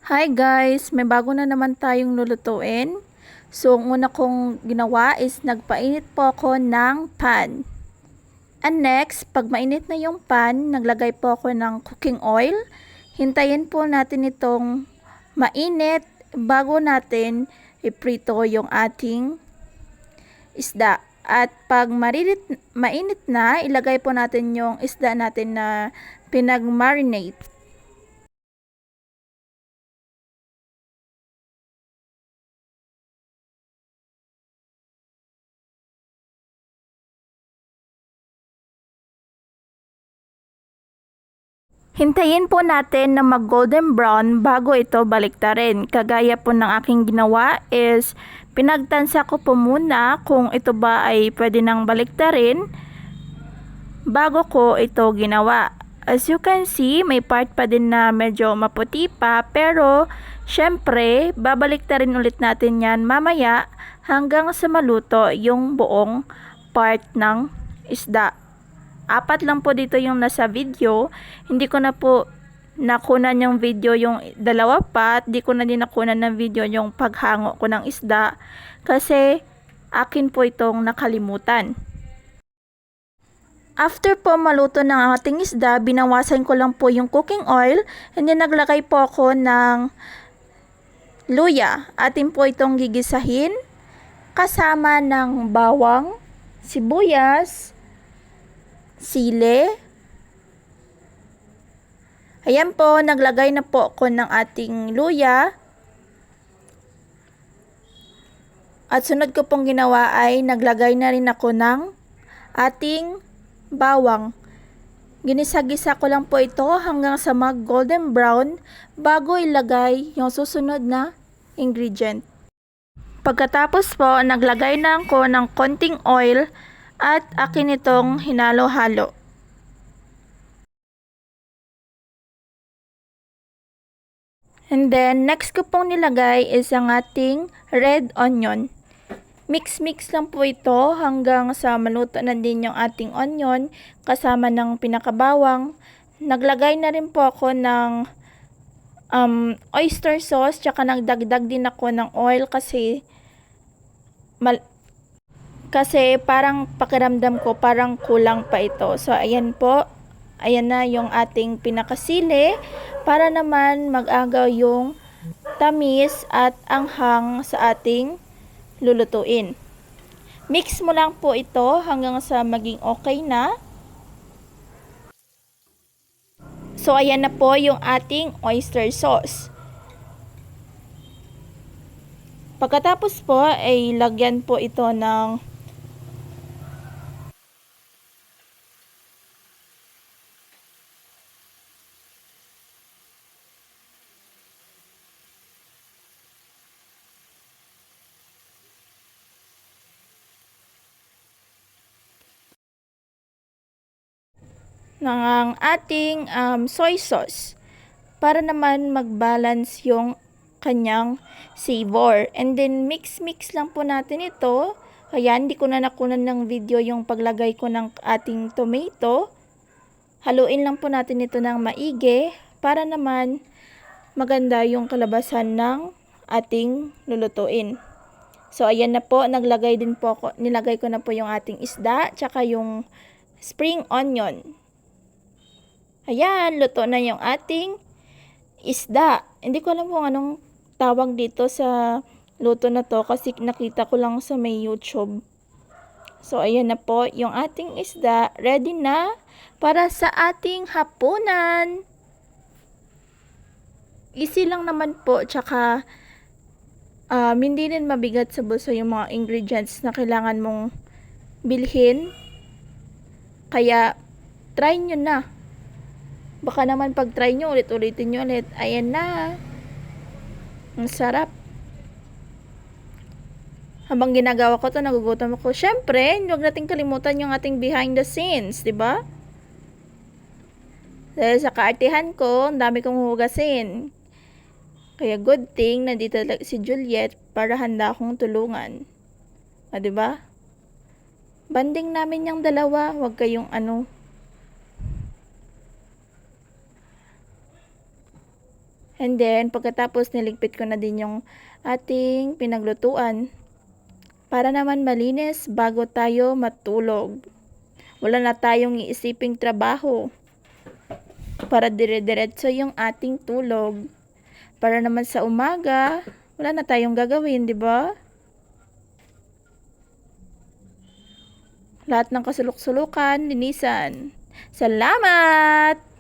Hi guys! May bago na naman tayong lulutuin. So, ang una kong ginawa is nagpainit po ako ng pan. And next, pag mainit na yung pan, naglagay po ako ng cooking oil. Hintayin po natin itong mainit bago natin iprito yung ating isda. At pag mainit na, ilagay po natin yung isda natin na pinag-marinate. Hintayin po natin na mag golden brown bago ito baliktarin. Kagaya po ng aking ginawa is pinagtansa ko po muna kung ito ba ay pwede nang baliktarin bago ko ito ginawa. As you can see, may part pa din na medyo maputi pa, pero syempre babaliktarin ulit natin yan mamaya hanggang sa maluto yung buong part ng isda. 4 lang po dito yung nasa video. Hindi ko na po nakunan yung video yung dalawa pa. At di ko na din nakunan ng video yung paghango ko ng isda. Kasi akin po itong nakalimutan. After po maluto ng ating isda, binawasan ko lang po yung cooking oil. And then naglagay po ako ng luya. Atin po itong gigisahin. Kasama ng bawang, sibuyas, sili. Ayan po, naglagay na po ako ng ating luya. At sunod ko pong ginawa ay naglagay na rin ako ng ating bawang. Ginisa-gisa ko lang po ito hanggang sa mag golden brown bago ilagay yung susunod na ingredient. Pagkatapos po, naglagay na ako ng konting oil at akin itong hinalo-halo. And then, next ko pong nilagay is ang ating red onion. Mix-mix lang po ito hanggang sa maluto na din yung ating onion kasama ng pinakabawang. Naglagay na rin po ako ng oyster sauce, tsaka nagdagdag din ako ng oil kasi parang pakiramdam ko parang kulang pa ito. So ayan po, ayan na yung ating pinakasili para naman mag-agaw yung tamis at anghang sa ating lulutuin. Mix mo lang po ito hanggang sa maging okay na. So ayan na po yung ating oyster sauce. Pagkatapos po ay lagyan po ito ng ating soy sauce para naman mag-balance yung kanyang savor. And then mix-mix lang po natin ito. Ayan, hindi ko na nakunan ng video yung paglagay ko ng ating tomato. Haluin lang po natin ito ng maigi para naman maganda yung kalabasan ng ating lulutuin. So ayan na po, nilagay ko na po yung ating isda, tsaka yung spring onion. Ayan, luto na yung ating isda. Hindi ko alam kung anong tawag dito sa luto na to kasi nakita ko lang sa may YouTube. So ayan na po yung ating isda, ready na para sa ating hapunan. Easy lang naman po, tsaka hindi rin mabigat sa bulsa yung mga ingredients na kailangan mong bilhin. Kaya try nyo na. Baka naman pag try nyo, ulit-ulitin nyo ulit. Ayan na. Ang sarap. Habang ginagawa ko to, nagugutom ako. Syempre, huwag nating kalimutan yung ating behind the scenes, di ba? Dahil sa kaartihan ko, ang dami kong hugasin. Kaya good thing nandito si Juliet para handa akong tulungan. Di ba? Banding namin yung dalawa, huwag kayong And then, pagkatapos niligpit ko na din yung ating pinaglutuan para naman malinis bago tayo matulog. Wala na tayong iisiping trabaho para dire-diretso yung ating tulog. Para naman sa umaga, wala na tayong gagawin, di ba? Lahat ng kasuluk-sulukan, linisan. Salamat!